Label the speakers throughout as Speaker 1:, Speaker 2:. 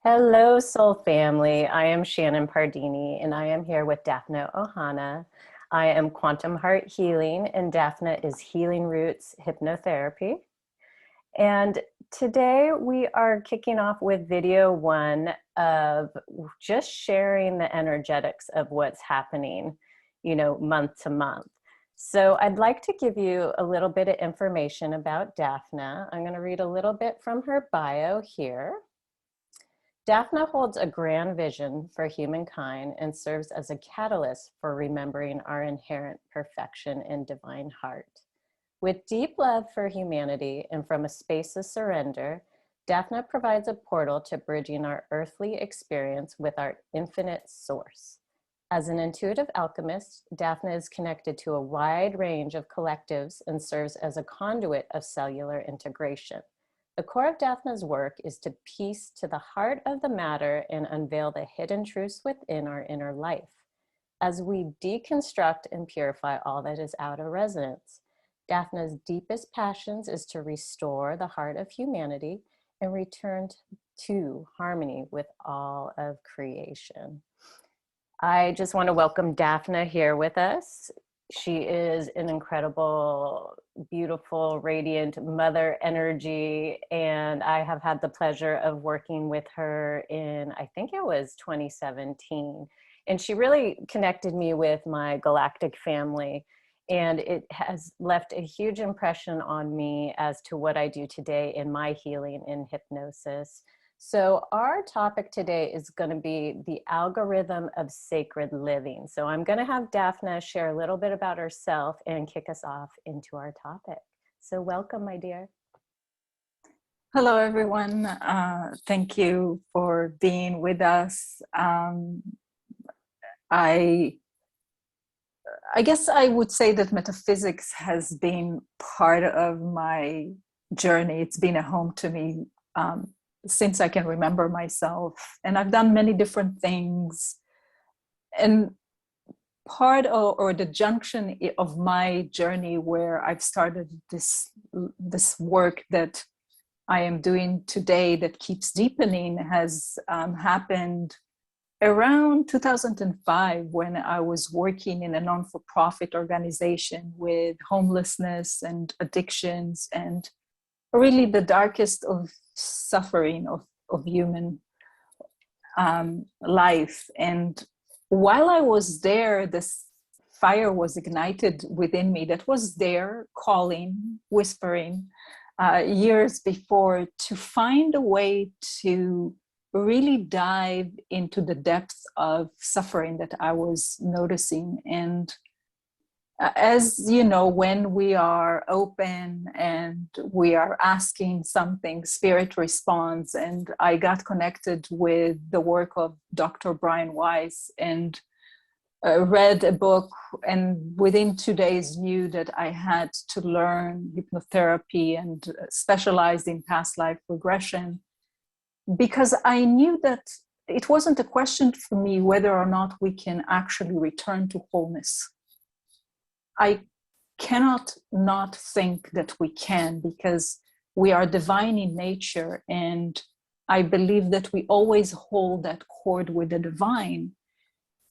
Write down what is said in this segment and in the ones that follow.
Speaker 1: Hello, soul family. I am Shannon Pardini, and I am here with Dafna Ohana. I am Quantum Heart Healing, and Dafna is Healing Roots Hypnotherapy. And today we are kicking off with video one of just sharing the energetics of what's happening, month to month. So I'd like to give you a little bit of information about Dafna. I'm going to read a little bit from her bio here. Dafna holds a grand vision for humankind and serves as a catalyst for remembering our inherent perfection and divine heart. With deep love for humanity and from a space of surrender, Dafna provides a portal to bridging our earthly experience with our infinite source. As an intuitive alchemist, Dafna is connected to a wide range of collectives and serves as a conduit of cellular integration. The core of Dafna's work is to piece to the heart of the matter and unveil the hidden truths within our inner life. As we deconstruct and purify all that is out of resonance, Dafna's deepest passions is to restore the heart of humanity and return to harmony with all of creation. I just want to welcome Dafna here with us. She is an incredible, beautiful, radiant mother energy, and I have had the pleasure of working with her in, I think it was 2017. And she really connected me with my galactic family, and it has left a huge impression on me as to what I do today in my healing in hypnosis. So our topic today is going to be the algorithm of sacred living. So I'm going to have Dafna share a little bit about herself and kick us off into our topic. So welcome, my dear.
Speaker 2: Hello, everyone. Thank you for being with us. I guess I would say that metaphysics has been part of my journey. It's been a home to me since I can remember myself. And I've done many different things. And part or the junction of my journey where I've started this work that I am doing today that keeps deepening has happened around 2005 when I was working in a non-for-profit organization with homelessness and addictions and really the darkest of suffering of human life. And while I was there, this fire was ignited within me that was there calling, whispering years before to find a way to really dive into the depths of suffering that I was noticing. And as you know, when we are open and we are asking something, spirit responds. And I got connected with the work of Dr. Brian Weiss and read a book, and within 2 days knew that I had to learn hypnotherapy and specialize in past life regression, because I knew that it wasn't a question for me whether or not we can actually return to wholeness. I cannot not think that we can, because we are divine in nature, and I believe that we always hold that cord with the divine.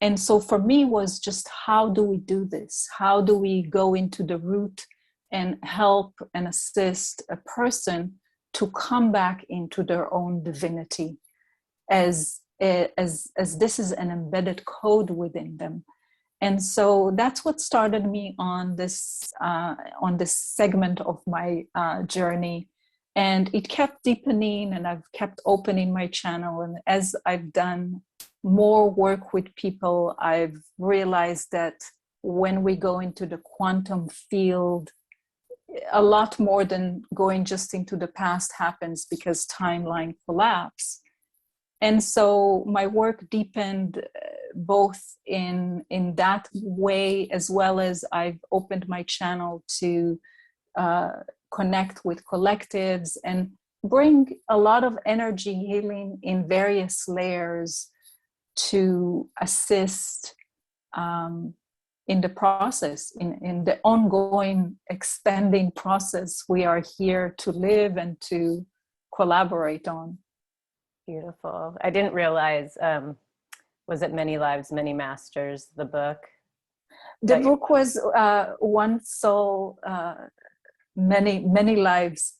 Speaker 2: And so for me was just, how do we do this? How do we go into the root and help and assist a person to come back into their own divinity, as this is an embedded code within them. And so that's what started me on this segment of my journey. And it kept deepening, and I've kept opening my channel. And as I've done more work with people, I've realized that when we go into the quantum field, a lot more than going just into the past happens, because timeline collapse. And so my work deepened both in that way, as well as I've opened my channel to connect with collectives and bring a lot of energy healing in various layers to assist in the process, in the ongoing expanding process. We are here to live and to collaborate on.
Speaker 1: Beautiful. I didn't realize, was it Many Lives, Many Masters, the book?
Speaker 2: The book was One Soul, Many Lives.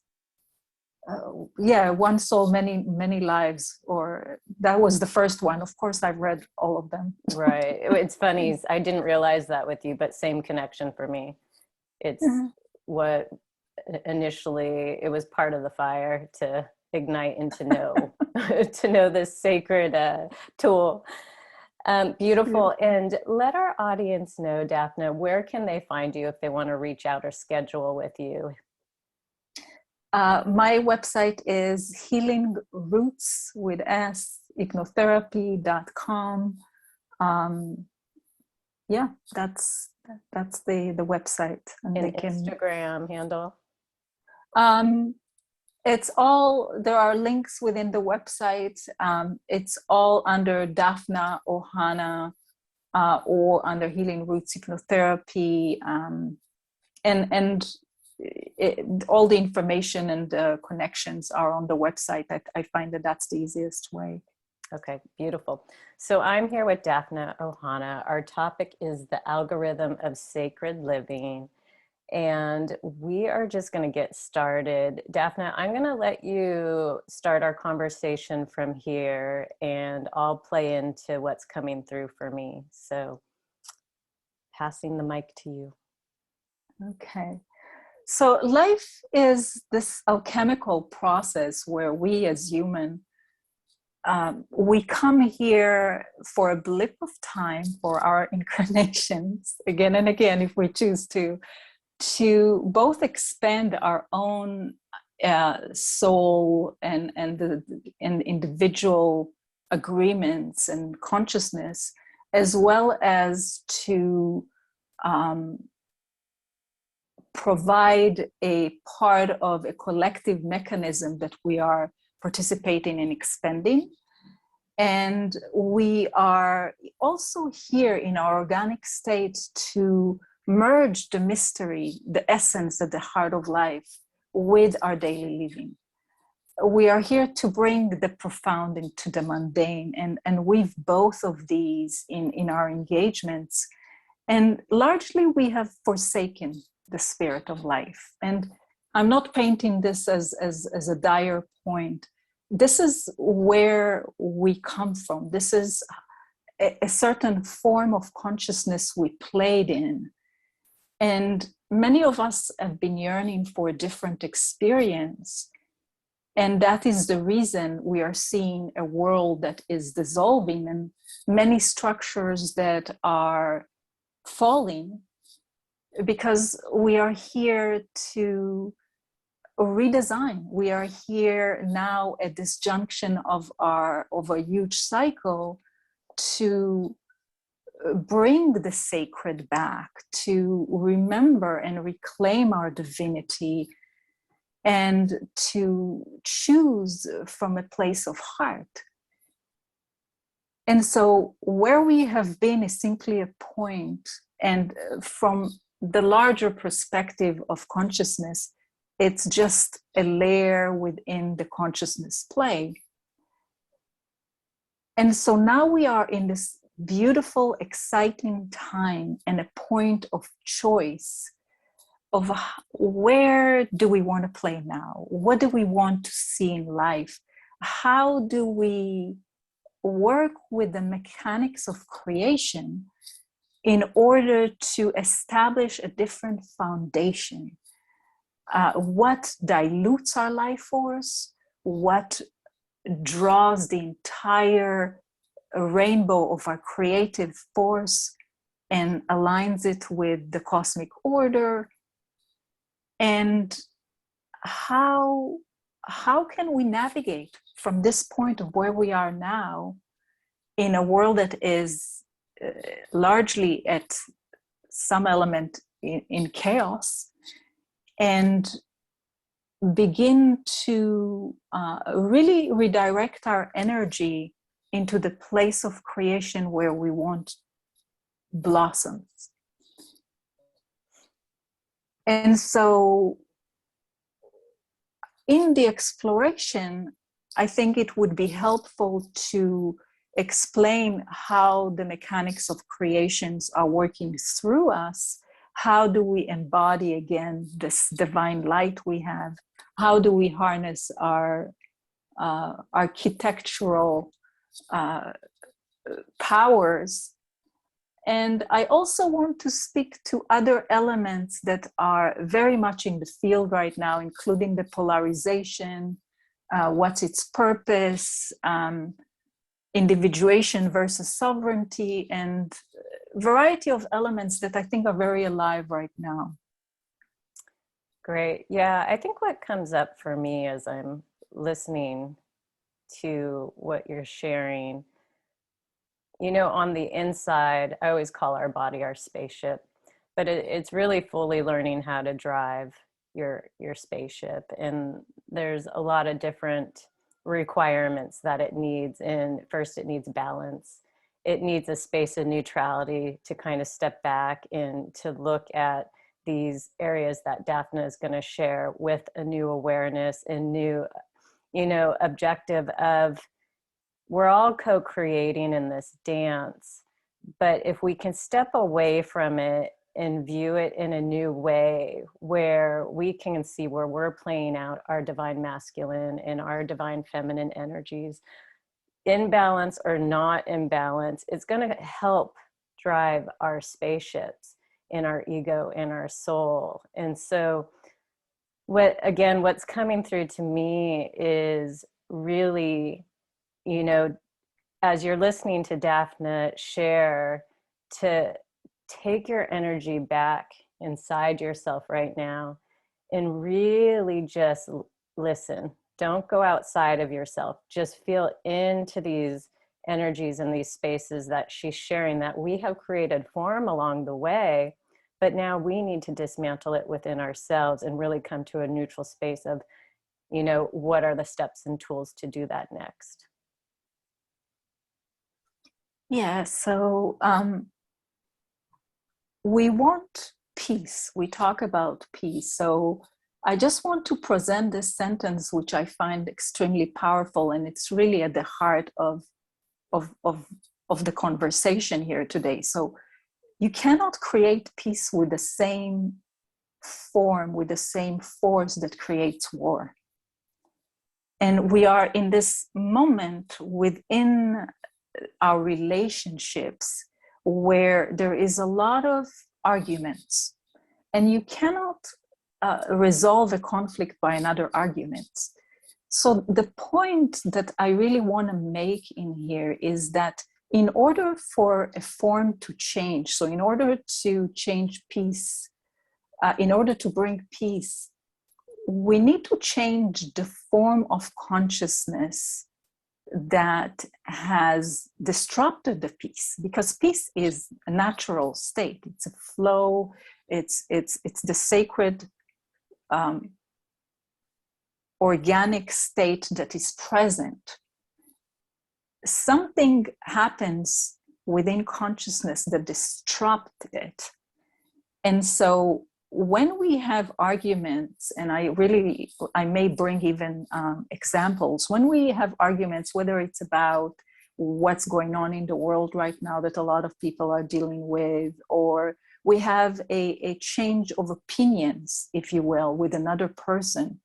Speaker 2: One Soul, Many Lives, or that was the first one. Of course, I've read all of them.
Speaker 1: Right. It's funny. I didn't realize that with you, but same connection for me. It's what initially, it was part of the fire to ignite and to know, to know this sacred tool. Beautiful. And let our audience know, Dafna, where can they find you if they want to reach out or schedule with you?
Speaker 2: My website is Healing Roots with S, hypnotherapy.com. That's the website.
Speaker 1: And they can Instagram handle.
Speaker 2: It's all, there are links within the website. It's all under Dafna Ohana, or under Healing Roots Hypnotherapy. All the information and connections are on the website. I find that that's the easiest way.
Speaker 1: Okay, beautiful. So I'm here with Dafna Ohana. Our topic is the algorithm of sacred living. And we are just going to get started. Dafna, I'm going to let you start our conversation from here, and I'll play into what's coming through for me. So passing the mic to you.
Speaker 2: Okay. So life is this alchemical process where we as human, we come here for a blip of time, for our incarnations, again and again, if we choose to both expand our own soul and the individual agreements and consciousness, as well as to provide a part of a collective mechanism that we are participating in expanding. And we are also here in our organic state to merge the mystery, the essence at the heart of life with our daily living. We are here to bring the profound into the mundane, and we've both of these in our engagements. And largely we have forsaken the spirit of life. And I'm not painting this as a dire point. This is where we come from. This is a certain form of consciousness we played in. And many of us have been yearning for a different experience. And that is the reason we are seeing a world that is dissolving and many structures that are falling, because we are here to redesign. We are here now at this junction of a huge cycle to bring the sacred back, to remember and reclaim our divinity, and to choose from a place of heart. And so where we have been is simply a point, and from the larger perspective of consciousness, it's just a layer within the consciousness play. And so now we are in this beautiful, exciting time and a point of choice of where do we want to play now? What do we want to see in life? How do we work with the mechanics of creation in order to establish a different foundation? What dilutes our life force? What draws the entire rainbow of our creative force and aligns it with the cosmic order? And how can we navigate from this point of where we are now in a world that is largely at some element in chaos, and begin to really redirect our energy into the place of creation where we want blossoms? And so in the exploration, I think it would be helpful to explain how the mechanics of creations are working through us. How do we embody again this divine light we have? How do we harness our architectural powers? And I also want to speak to other elements that are very much in the field right now, including the polarization, what's its purpose, individuation versus sovereignty, and a variety of elements that I think are very alive right now.
Speaker 1: Great. Yeah, I think what comes up for me as I'm listening to what you're sharing, on the inside, I always call our body our spaceship, but it's really fully learning how to drive your spaceship. And there's a lot of different requirements that it needs. And first, it needs balance. It needs a space of neutrality to kind of step back and to look at these areas that Dafna is going to share with a new awareness and new, objective of, we're all co-creating in this dance, but if we can step away from it and view it in a new way, where we can see where we're playing out our divine masculine and our divine feminine energies, in balance or not in balance, it's going to help drive our spaceships in our ego and our soul. And so what's coming through to me is really, as you're listening to Dafna share, to take your energy back inside yourself right now and really just listen. Don't go outside of yourself. Just feel into these energies and these spaces that she's sharing, that we have created form along the way, but now we need to dismantle it within ourselves and really come to a neutral space of, what are the steps and tools to do that next?
Speaker 2: Yeah, so we want peace. We talk about peace. So I just want to present this sentence, which I find extremely powerful, and it's really at the heart of the conversation here today. So you cannot create peace with the same form, with the same force that creates war. And we are in this moment within our relationships where there is a lot of arguments, and you cannot resolve a conflict by another argument. So the point that I really want to make in here is that in order for a form to change, so in order to change peace, in order to bring peace, we need to change the form of consciousness that has disrupted the peace, because peace is a natural state. It's a flow. It's the sacred organic state that is present. Something happens within consciousness that disrupts it. And so when we have arguments, and I may bring even examples, when we have arguments, whether it's about what's going on in the world right now that a lot of people are dealing with, or we have a change of opinions, if you will, with another person,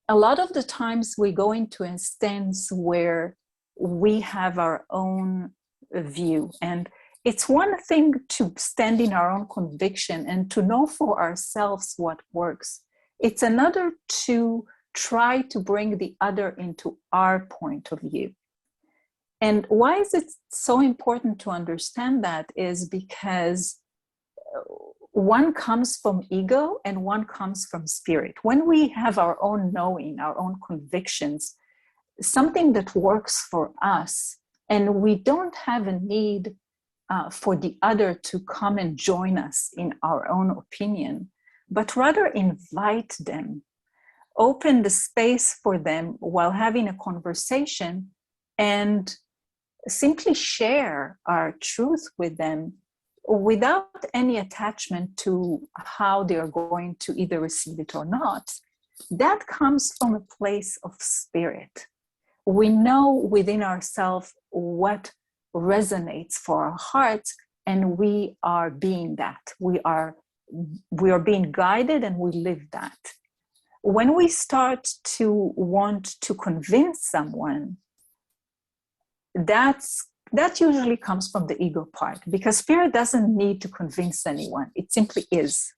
Speaker 2: a lot of the times we go into a stance where we have our own view. And it's one thing to stand in our own conviction and to know for ourselves what works. It's another to try to bring the other into our point of view. And why is it so important to understand that is because one comes from ego and one comes from spirit. When we have our own knowing, our own convictions, something that works for us, and we don't have a need for the other to come and join us in our own opinion, but rather invite them, open the space for them while having a conversation, and simply share our truth with them. without any attachment to how they're going to either receive it or not. That comes from a place of spirit. We know within ourselves what resonates for our hearts, and we are being that. We are being guided, and we live that. When we start to want to convince someone, that usually comes from the ego part, because spirit doesn't need to convince anyone. It simply is.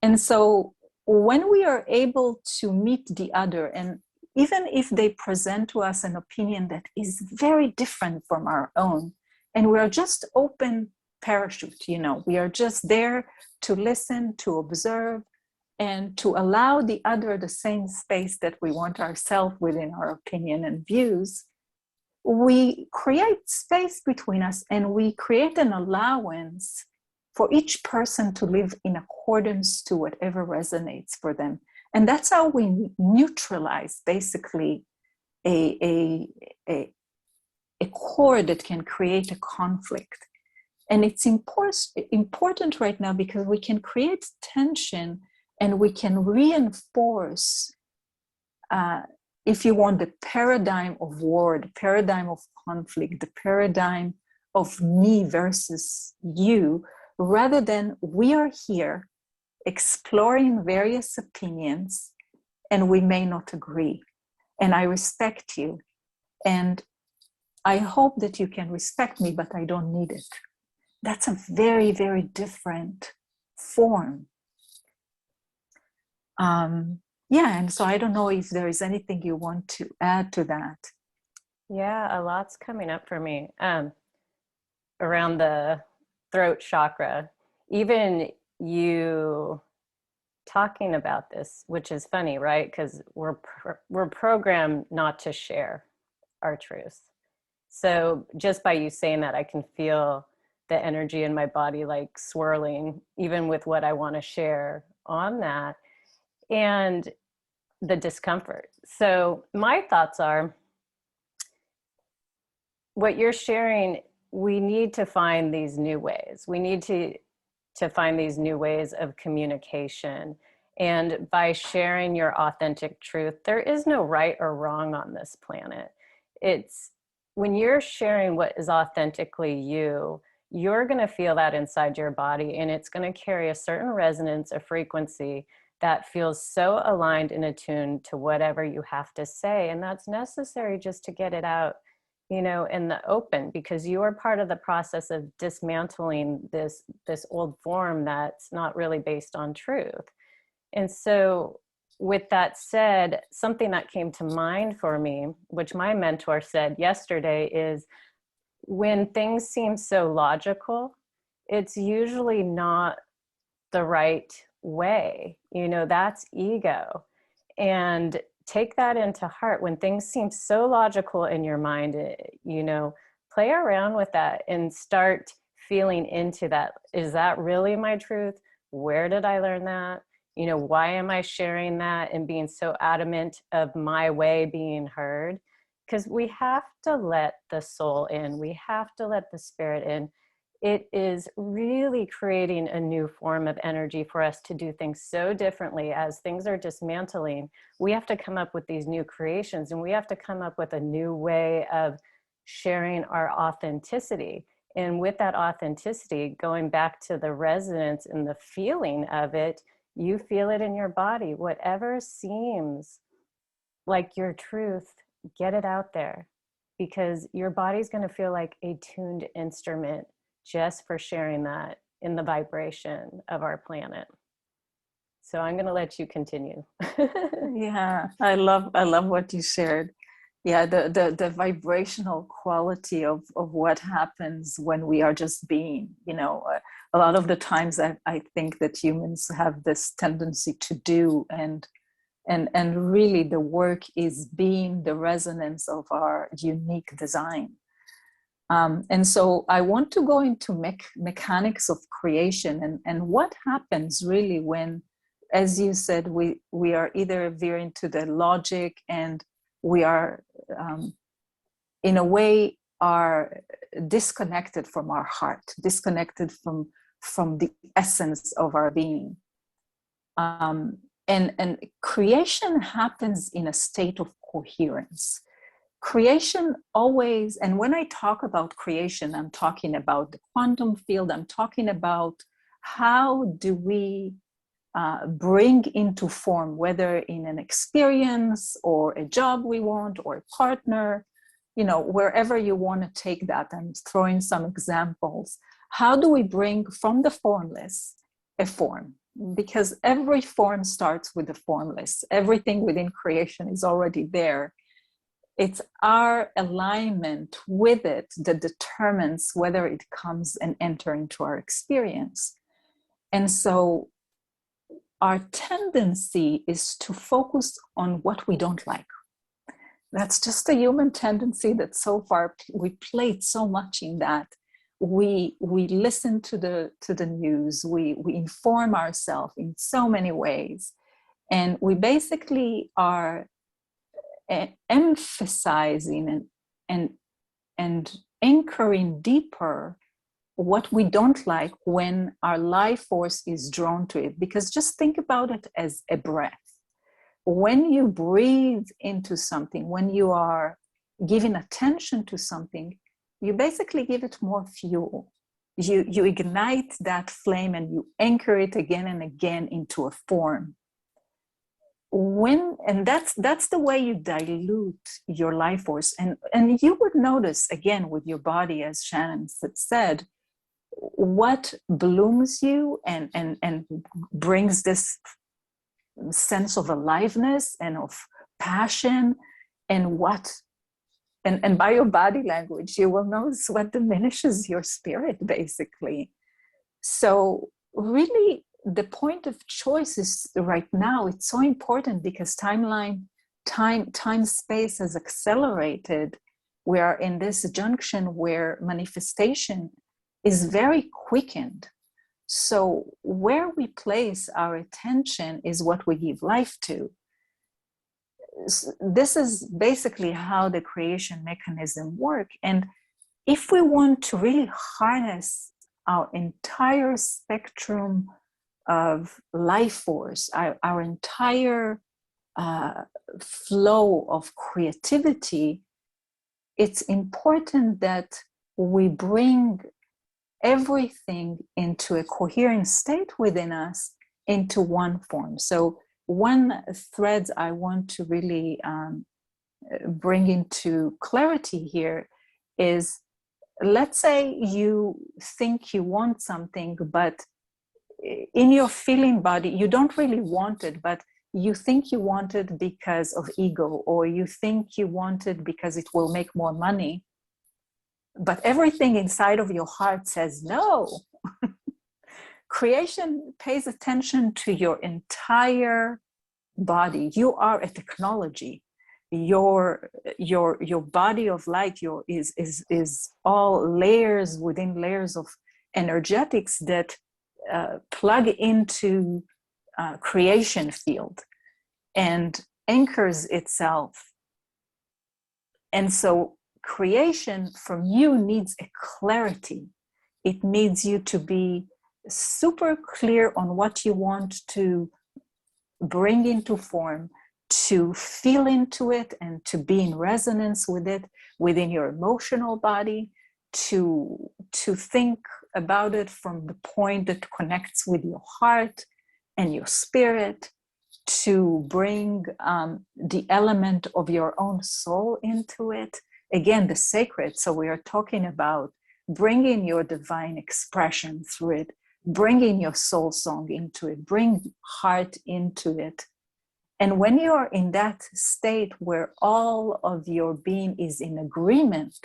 Speaker 2: And so when we are able to meet the other, and even if they present to us an opinion that is very different from our own, and we are just open parachute, we are just there to listen, to observe, and to allow the other the same space that we want ourselves within our opinion and views, we create space between us, and we create an allowance for each person to live in accordance to whatever resonates for them. And that's how we neutralize basically a cord that can create a conflict. And it's important right now, because we can create tension, and we can reinforce, if you want, the paradigm of war, the paradigm of conflict, the paradigm of me versus you, rather than we are here exploring various opinions, and we may not agree. And I respect you. And I hope that you can respect me, but I don't need it. That's a very, very different form. And so I don't know if there is anything you want to add to that.
Speaker 1: Yeah, a lot's coming up for me around the throat chakra. Even you talking about this, which is funny, right? Because we're programmed not to share our truth. So just by you saying that, I can feel the energy in my body like swirling, even with what I want to share on that, and the discomfort. So my thoughts are, what you're sharing, we need to find these new ways. We need to find these new ways of communication. And by sharing your authentic truth, there is no right or wrong on this planet. It's when you're sharing what is authentically you, you're going to feel that inside your body, and it's going to carry a certain resonance, a frequency that feels so aligned and attuned to whatever you have to say. And that's necessary just to get it out, in the open, because you are part of the process of dismantling this old form that's not really based on truth. And so with that said, something that came to mind for me, which my mentor said yesterday, is when things seem so logical, it's usually not the right way. That's ego. And take that into heart. When things seem so logical in your mind, play around with that and start feeling into that. Is that really my truth? Where did I learn that? Why am I sharing that and being so adamant of my way being heard? Because we have to let the soul in. We have to let the spirit in. It is really creating a new form of energy for us to do things so differently. As things are dismantling, we have to come up with these new creations, and we have to come up with a new way of sharing our authenticity. And with that authenticity, going back to the resonance and the feeling of it, you feel it in your body. Whatever seems like your truth, get it out there, because your body's going to feel like a tuned instrument just for sharing that in the vibration of our planet. So I'm going to let you continue.
Speaker 2: Yeah, I love what you shared. Yeah, the vibrational quality of what happens when we are just being. A lot of the times I think that humans have this tendency to do, and really the work is being the resonance of our unique design. And so I want to go into mechanics of creation, and what happens really when, as you said, we are either veering to the logic, and we are in a way our disconnected from our heart, disconnected from the essence of our being. And creation happens in a state of coherence. Creation always, and when I talk about creation, I'm talking about the quantum field. I'm talking about how do we bring into form, whether in an experience or a job we want or a partner, wherever you want to take that. I'm throwing some examples. How do we bring from the formless a form? Because every form starts with the formless. Everything within creation is already there. It's our alignment with it that determines whether it comes and enter into our experience. And so our tendency is to focus on what we don't like. That's just a human tendency that so far we played so much in that. We listen to the news, we inform ourselves in so many ways, and we basically are emphasizing and anchoring deeper what we don't like when our life force is drawn to it. Because just think about it as a breath. When you breathe into something, when you are giving attention to something, you basically give it more fuel. You ignite that flame and you anchor it again and again into a form. And that's the way you dilute your life force. And you would notice again with your body, as Shannon said, what blooms you and brings this sense of aliveness and of passion, and by your body language you will notice what diminishes your spirit, basically. So really the point of choice is right now, it's so important because time space has accelerated. We are in this junction where manifestation is very quickened. So where we place our attention is what we give life to. This is basically how the creation mechanism works. And if we want to really harness our entire spectrum of life force, our entire flow of creativity, it's important that we bring everything into a coherent state within us into one form. So one thread I want to really bring into clarity here is, let's say you think you want something, but in your feeling body, you don't really want it, but you think you want it because of ego, or you think you want it because it will make more money. But everything inside of your heart says no. Creation pays attention to your entire body. You are a technology. Your body of light is all layers within layers of energetics that plug into creation field and anchors itself. And so creation from you needs a clarity. It needs you to be super clear on what you want to bring into form, to feel into it and to be in resonance with it within your emotional body, to think about it from the point that connects with your heart and your spirit, to bring the element of your own soul into it. Again, the sacred. So we are talking about bringing your divine expression through it, bringing your soul song into it, bring heart into it. And when you're in that state where all of your being is in agreement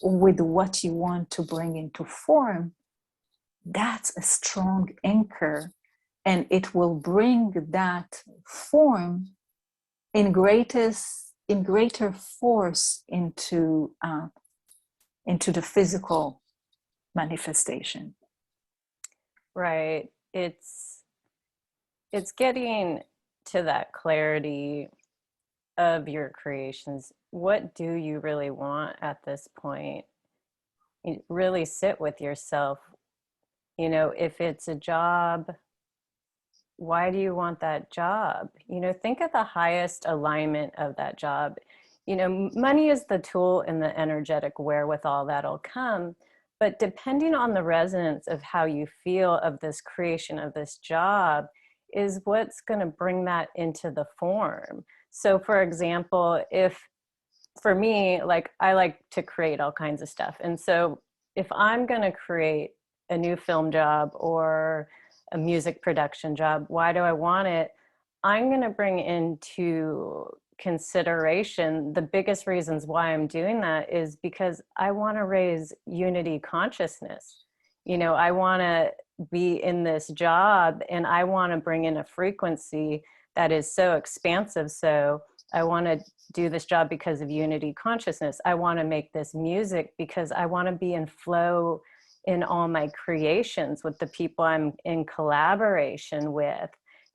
Speaker 2: with what you want to bring into form, that's a strong anchor, and it will bring that form in greater force into the physical manifestation.
Speaker 1: Right. It's getting to that clarity of your creations. What do you really want at this point? really sit with yourself. You know, if it's a job, why do you want that job? You know, think of the highest alignment of that job. You know, money is the tool and the energetic wherewithal that'll come. But depending on the resonance of how you feel of this creation of this job is what's going to bring that into the form. So, for example, if for me, like I like to create all kinds of stuff. And so if I'm going to create a new film job or a music production job, why do I want it? I'm going to bring into consideration the biggest reasons why I'm doing that is because I want to raise unity consciousness. You know, I want to be in this job and I want to bring in a frequency that is so expansive. So I want to do this job because of unity consciousness. I want to make this music because I want to be in flow in all my creations with the people I'm in collaboration with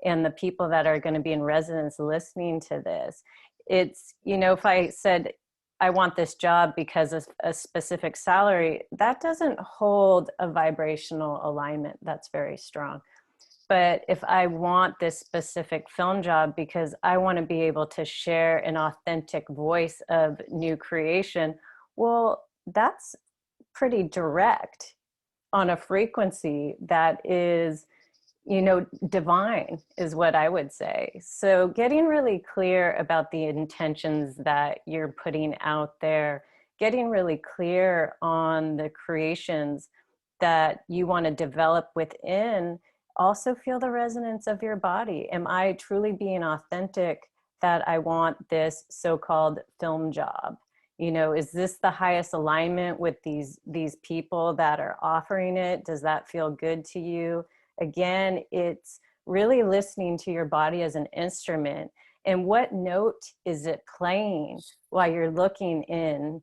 Speaker 1: and the people that are going to be in resonance listening to this. It's, you know, if I said, I want this job because of a specific salary, that doesn't hold a vibrational alignment that's very strong. But if I want this specific film job because I want to be able to share an authentic voice of new creation, well, that's pretty direct on a frequency that is, you know, divine is what I would say. So getting really clear about the intentions that you're putting out there, getting really clear on the creations that you want to develop within, also feel the resonance of your body. Am I truly being authentic that I want this so-called film job? You know, is this the highest alignment with these people that are offering it? Does that feel good to you? Again, it's really listening to your body as an instrument. And what note is it playing while you're looking in?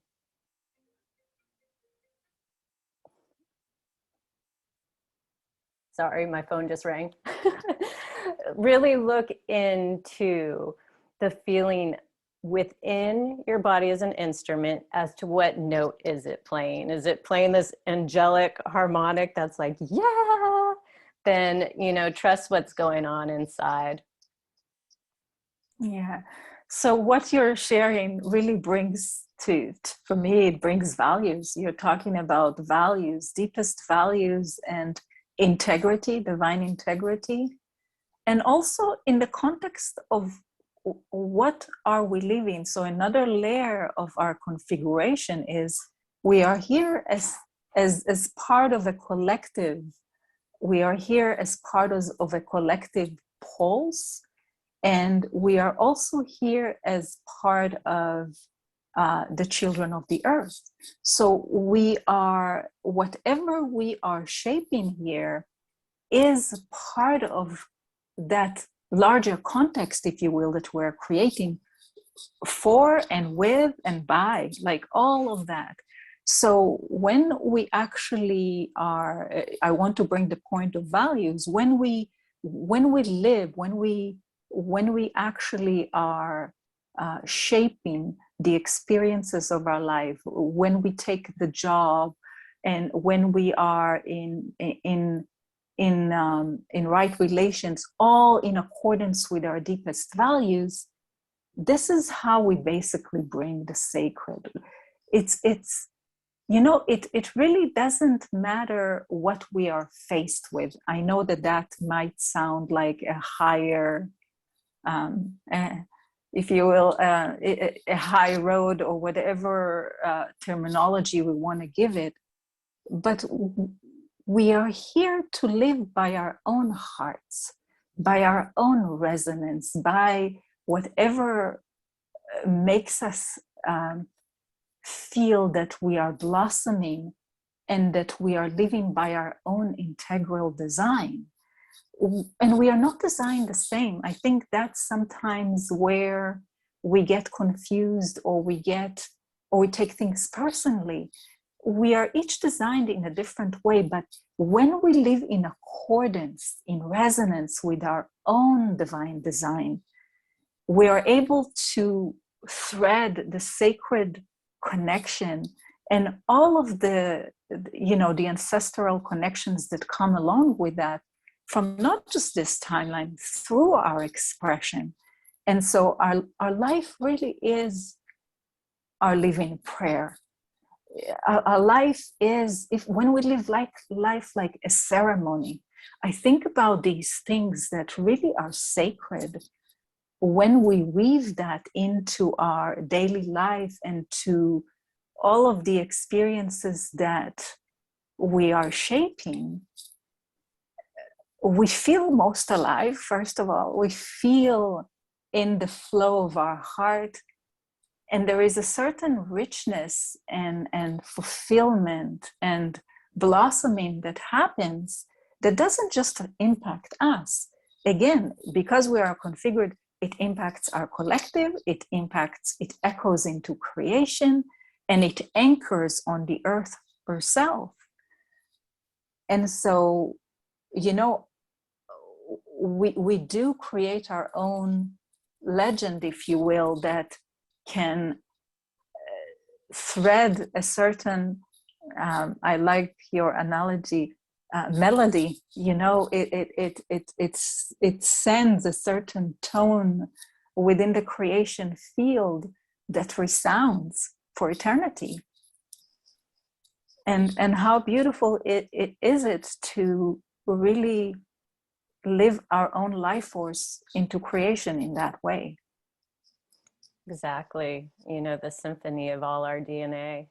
Speaker 1: Sorry, my phone just rang. Really look into the feeling within your body as an instrument as to what note is it playing. Is it playing this angelic harmonic that's like, yeah, then, you know, trust what's going on inside.
Speaker 2: Yeah. So what you're sharing really brings for me, it brings values. You're talking about values, deepest values and integrity, divine integrity. And also in the context of what are we living? So another layer of our configuration is we are here as part of a collective. We are here as part of a collective pulse. And we are also here as part of the children of the earth. So we are, whatever we are shaping here is part of that larger context, if you will, that we're creating for and with and by, like all of that. So when we actually are, I want to bring the point of values, when we live, when we actually are shaping the experiences of our life, when we take the job, and when we are in right relations, all in accordance with our deepest values, this is how we basically bring the sacred. It's you know, it really doesn't matter what we are faced with. I know that might sound like a higher if you will, a high road or whatever terminology we want to give it. But we are here to live by our own hearts, by our own resonance, by whatever makes us feel that we are blossoming and that we are living by our own integral design. And we are not designed the same. I think that's sometimes where we get confused, or we take things personally. We are each designed in a different way, but when we live in accordance, in resonance with our own divine design, we are able to thread the sacred connection, and all of the you know, the ancestral connections that come along with that, from not just this timeline, through our expression. And so our life really is our living prayer. Our life is, if when we live like life like a ceremony, I think about these things that really are sacred. When we weave that into our daily life and to all of the experiences that we are shaping, we feel most alive. First of all, we feel in the flow of our heart, and there is a certain richness and fulfillment and blossoming that happens that doesn't just impact us. Again, because we are configured, it impacts our collective, it echoes into creation, and it anchors on the earth herself. And so, you know, we do create our own legend, if you will, that can thread a certain, I like your analogy, melody. You know, it sends a certain tone within the creation field that resounds for eternity. And how beautiful it is to really live our own life force into creation in that way.
Speaker 1: Exactly. You know, the symphony of all our DNA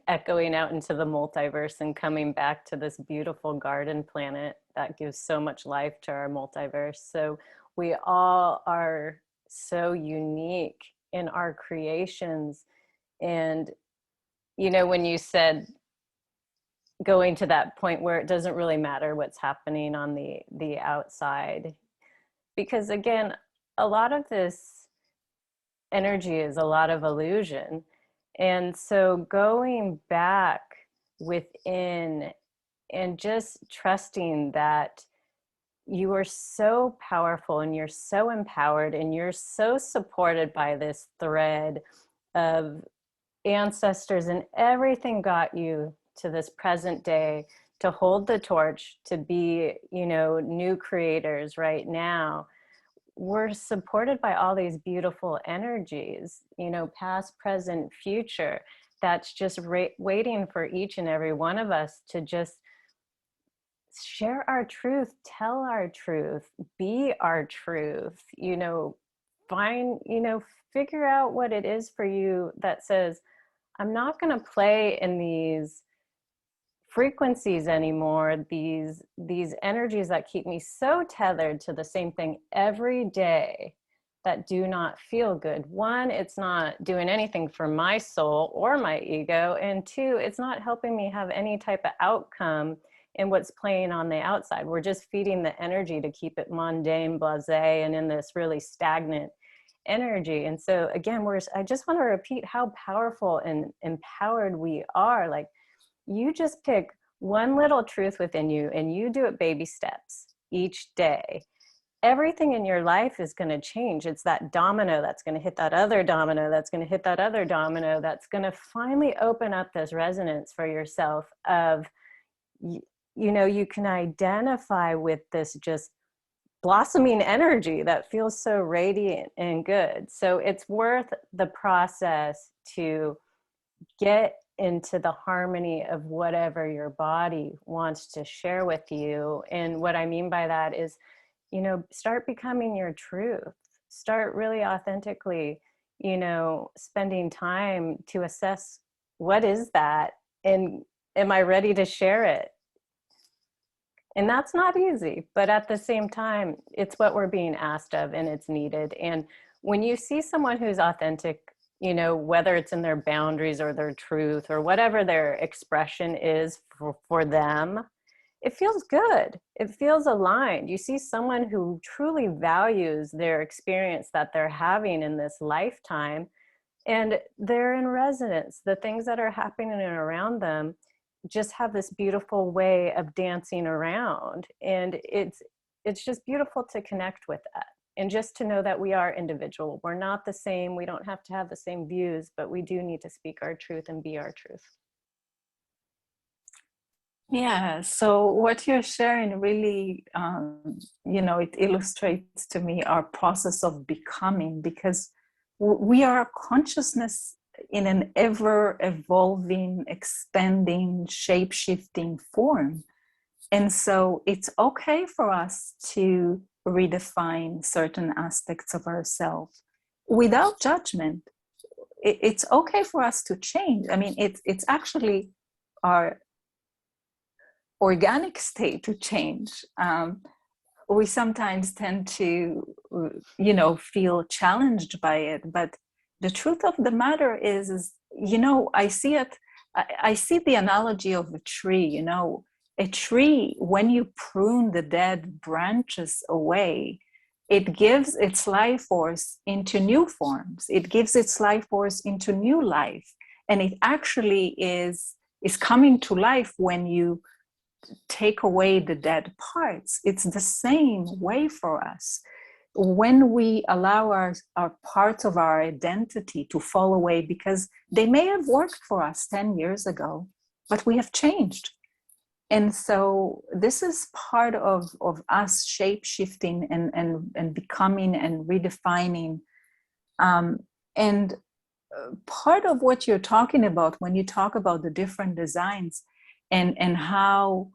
Speaker 1: echoing out into the multiverse and coming back to this beautiful garden planet that gives so much life to our multiverse. So we all are so unique in our creations. And, you know, when you said going to that point where it doesn't really matter what's happening on the outside, because again, a lot of this energy is a lot of illusion. And so going back within and just trusting that you are so powerful and you're so empowered and you're so supported by this thread of ancestors, and everything got you to this present day to hold the torch, to be, you know, new creators right now. We're supported by all these beautiful energies, you know, past, present, future, that's just waiting for each and every one of us to just share our truth, tell our truth, be our truth, you know, find, you know, figure out what it is for you that says, I'm not going to play in these frequencies anymore, these energies that keep me so tethered to the same thing every day that do not feel good. One, it's not doing anything for my soul or my ego, and two, it's not helping me have any type of outcome in what's playing on the outside. We're just feeding the energy to keep it mundane, blasé, and in this really stagnant energy. And so again, I just want to repeat how powerful and empowered we are. Like, you just pick one little truth within you and you do it baby steps each day. Everything in your life is going to change. It's that domino that's going to hit that other domino, that's going to hit that other domino, that's going to finally open up this resonance for yourself of, you know, you can identify with this just blossoming energy that feels so radiant and good. So it's worth the process to get into the harmony of whatever your body wants to share with you. And what I mean by that is, you know, start becoming your truth. Start really authentically, you know, spending time to assess, what is that? And am I ready to share it? And that's not easy, but at the same time, it's what we're being asked of and it's needed. And when you see someone who's authentic, you know, whether it's in their boundaries or their truth or whatever their expression is for them, it feels good. It feels aligned. You see someone who truly values their experience that they're having in this lifetime, and they're in resonance. The things that are happening around them just have this beautiful way of dancing around. And it's just beautiful to connect with that. And just to know that we are individual. We're not the same. We don't have to have the same views, but we do need to speak our truth and be our truth.
Speaker 2: Yeah, so what you're sharing really, it illustrates to me our process of becoming, because we are a consciousness in an ever evolving, expanding, shape shifting form. And so it's okay for us to redefine certain aspects of ourselves without judgment. It's okay for us to change. I mean, it's actually our organic state to change. We sometimes tend to, feel challenged by it. But the truth of the matter is I see it. I see the analogy of a tree. A tree, when you prune the dead branches away, it gives its life force into new forms. It gives its life force into new life, and it actually is coming to life when you take away the dead parts. It's the same way for us. When we allow our parts of our identity to fall away, because they may have worked for us 10 years ago, but we have changed. And so this is part of us shape shifting and becoming and redefining. And part of what you're talking about when you talk about the different designs and how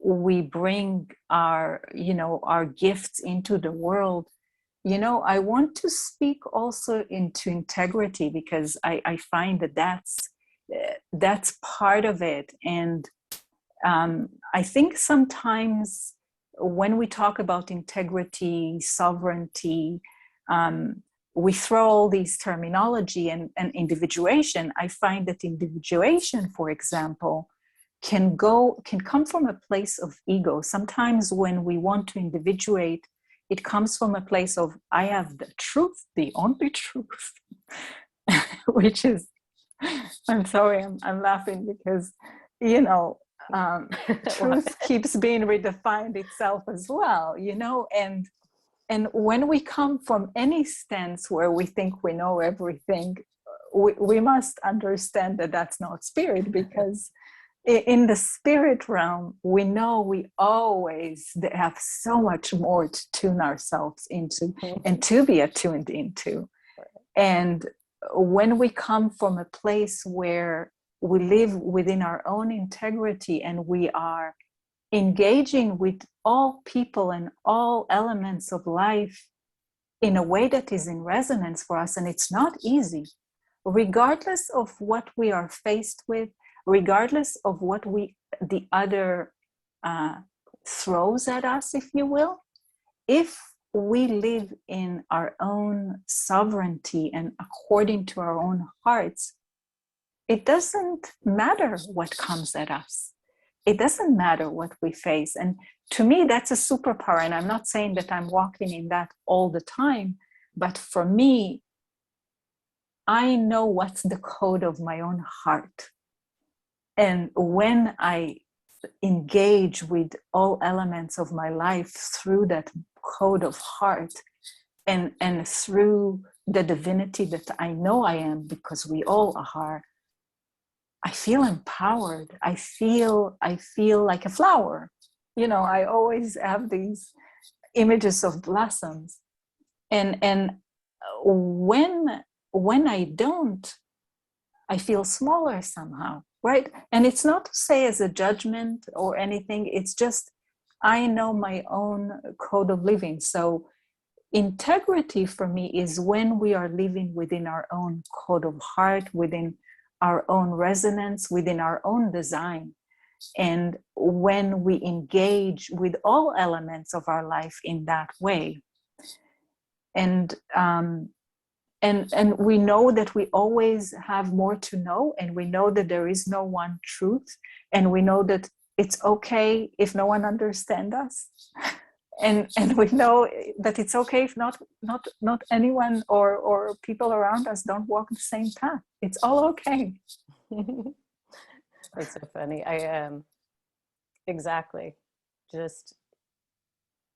Speaker 2: we bring our gifts into the world, I want to speak also into integrity, because I find that that's part of it. And I think sometimes when we talk about integrity, sovereignty, we throw all these terminology and individuation. I find that individuation, for example, can come from a place of ego. Sometimes when we want to individuate, it comes from a place of, I have the truth, the only truth, which is, I'm sorry, I'm laughing because, truth keeps being redefined itself as well, and when we come from any stance where we think we know everything, we must understand that that's not spirit, because in the spirit realm, we know we always have so much more to tune ourselves into and to be attuned into. And when we come from a place where we live within our own integrity and we are engaging with all people and all elements of life in a way that is in resonance for us, and it's not easy, regardless of what we are faced with, regardless of what the other throws at us, if you will, if we live in our own sovereignty and according to our own hearts, it doesn't matter what comes at us. It doesn't matter what we face. And to me, that's a superpower. And I'm not saying that I'm walking in that all the time, but for me, I know what's the code of my own heart. And when I engage with all elements of my life through that code of heart and through the divinity that I know I am, because we all are, I feel empowered. I feel like a flower. I always have these images of blossoms. And when I don't, I feel smaller somehow, right? And it's not to say as a judgment or anything. It's just, I know my own code of living. So integrity for me is when we are living within our own code of heart, within our own resonance, within our own design. And when we engage with all elements of our life in that way. And we know that we always have more to know, and we know that there is no one truth, and we know that it's okay if no one understands us, and we know that it's okay if not anyone or people around us don't walk the same path. It's all okay.
Speaker 1: That's so funny. I am exactly just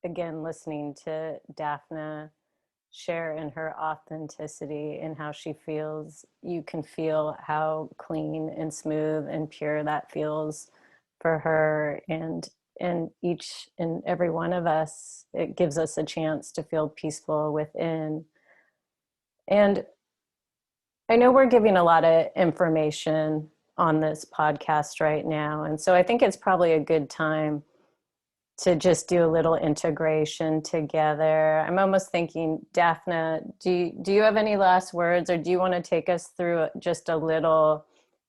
Speaker 1: again listening to Dafna share in her authenticity and how she feels. You can feel how clean and smooth and pure that feels for her and each and every one of us. It gives us a chance to feel peaceful within. And I know we're giving a lot of information on this podcast right now. And so I think it's probably a good time to just do a little integration together. I'm almost thinking, Dafna, do you have any last words, or do you want to take us through just a little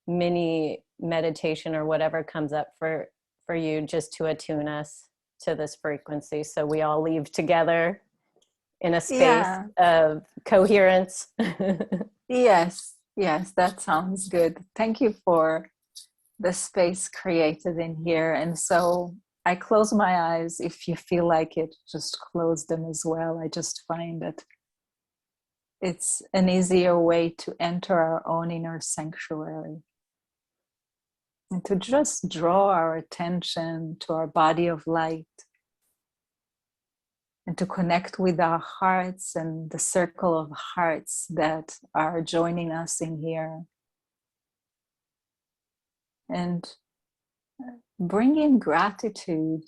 Speaker 1: mini meditation or whatever comes up for you, just to attune us to this frequency so we all leave together in a space
Speaker 2: Yeah.
Speaker 1: of coherence?
Speaker 2: Yes, that sounds good. Thank you for the space created in here. And so I close my eyes. If you feel like it, just close them as well. I just find that it's an easier way to enter our own inner sanctuary and to just draw our attention to our body of light and to connect with our hearts and the circle of hearts that are joining us in here. And bring in gratitude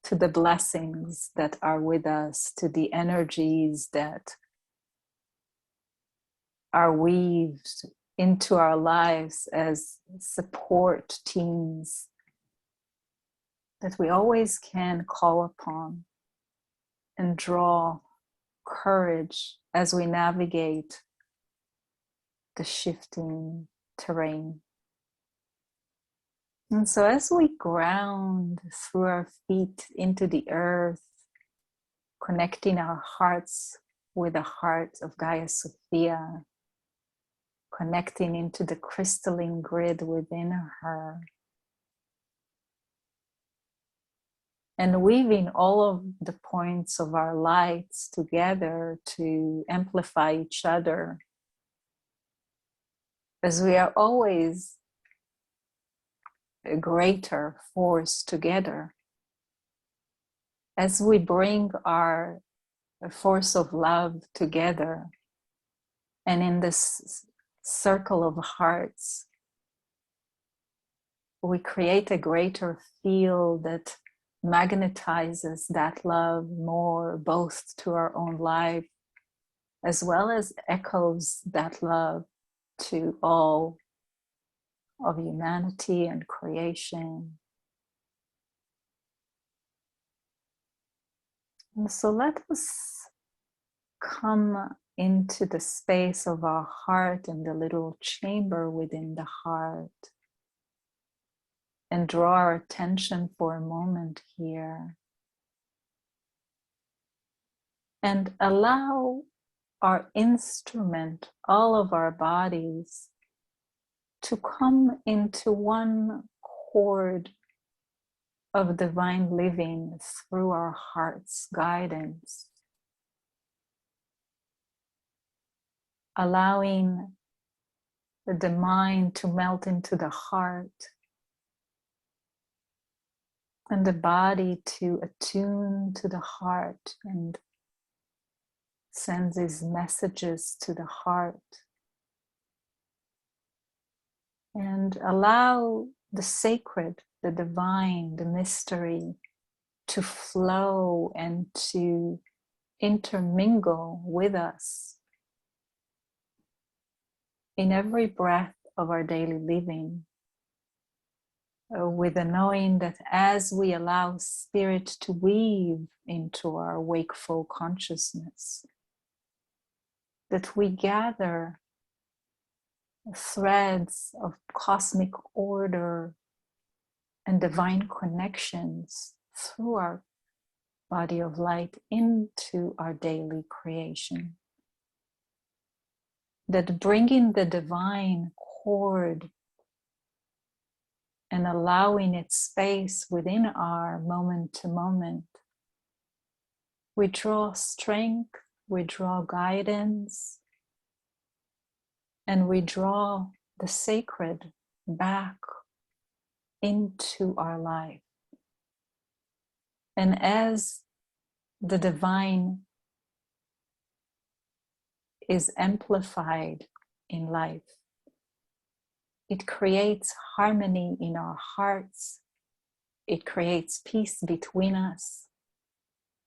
Speaker 2: to the blessings that are with us, to the energies that are weaved into our lives as support teams that we always can call upon and draw courage as we navigate the shifting terrain. And so as we ground through our feet into the earth, connecting our hearts with the heart of Gaia Sophia, connecting into the crystalline grid within her, and weaving all of the points of our lights together to amplify each other, as we are always a greater force together. As we bring our force of love together, and in this circle of hearts, we create a greater field that magnetizes that love more, both to our own life, as well as echoes that love to all of humanity and creation. And so let us come into the space of our heart and the little chamber within the heart and draw our attention for a moment here and allow our instrument, all of our bodies, to come into one chord of divine living through our heart's guidance, allowing the mind to melt into the heart and the body to attune to the heart and send these messages to the heart, and allow the sacred, the divine, the mystery to flow and to intermingle with us in every breath of our daily living, with the knowing that as we allow spirit to weave into our wakeful consciousness, that we gather threads of cosmic order and divine connections through our body of light into our daily creation. That bringing the divine cord and allowing its space within our moment to moment, we draw strength, we draw guidance, and we draw the sacred back into our life. And as the divine is amplified in life, it creates harmony in our hearts It creates peace between us,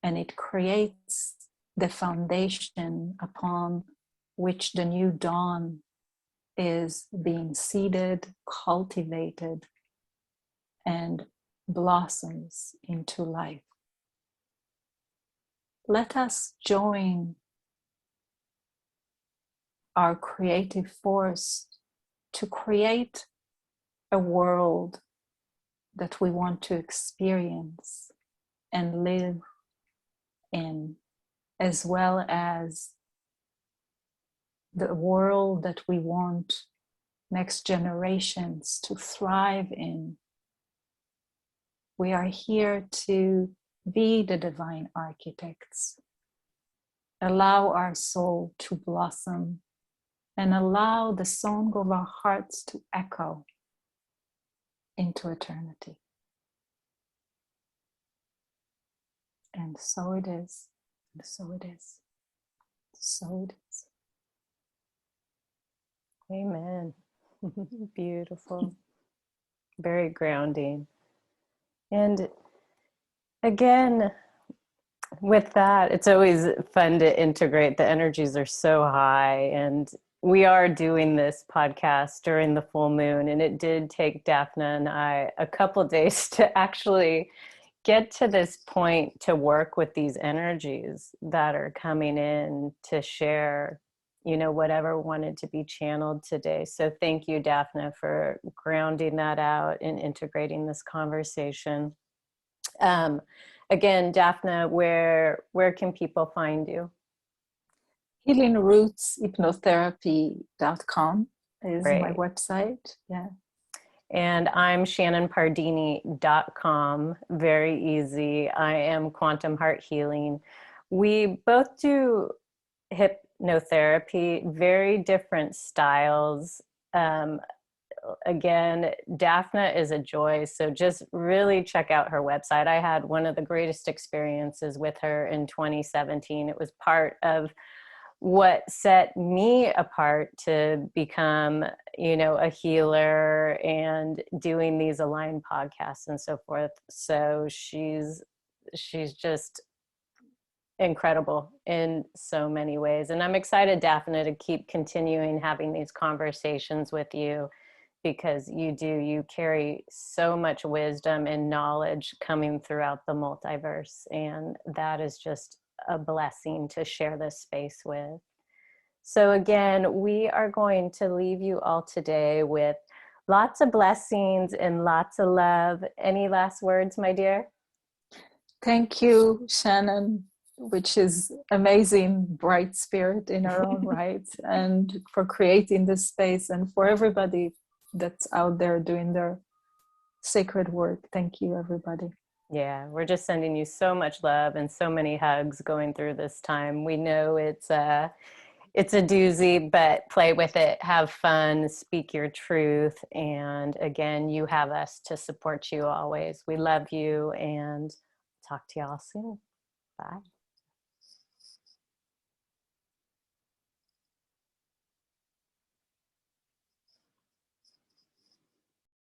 Speaker 2: and it creates the foundation upon which the new dawn is being seeded, cultivated, and blossoms into life. Let us join our creative force to create a world that we want to experience and live in, as well as the world that we want next generations to thrive in. We are here to be the divine architects. Allow our soul to blossom and allow the song of our hearts to echo into eternity. And so it is, and so it is, so it is.
Speaker 1: Amen. Beautiful. Very grounding. And again, with that, it's always fun to integrate. The energies are so high, and we are doing this podcast during the full moon, and it did take Dafna and I a couple days to actually get to this point to work with these energies that are coming in to share, you know, whatever wanted to be channeled today. So thank you, Dafna, for grounding that out and integrating this conversation. Again, Dafna, where can people find you?
Speaker 2: HealingRootsHypnotherapy.com is
Speaker 1: Great.
Speaker 2: my website. Yeah.
Speaker 1: And I'm ShannonPardini.com. Very easy. I am Quantum Heart Healing. We both do hypnotherapy, very different styles. Again, Dafna is a joy. So just really check out her website. I had one of the greatest experiences with her in 2017. It was part of what set me apart to become, you know, a healer and doing these aligned podcasts and so forth. So she's just incredible in so many ways. And I'm excited, Daphne, to keep continuing having these conversations with you, because you carry so much wisdom and knowledge coming throughout the multiverse. And that is just a blessing to share this space with. So again, we are going to leave you all today with lots of blessings and lots of love. Any last words, my dear?
Speaker 2: Thank you, Shannon, which is amazing, bright spirit in our own right, and for creating this space, and for everybody that's out there doing their sacred work. Thank you, everybody.
Speaker 1: Yeah, we're just sending you so much love and so many hugs going through this time. We know it's a doozy, but play with it, have fun, speak your truth. And again, you have us to support you always. We love you and talk to y'all soon. Bye.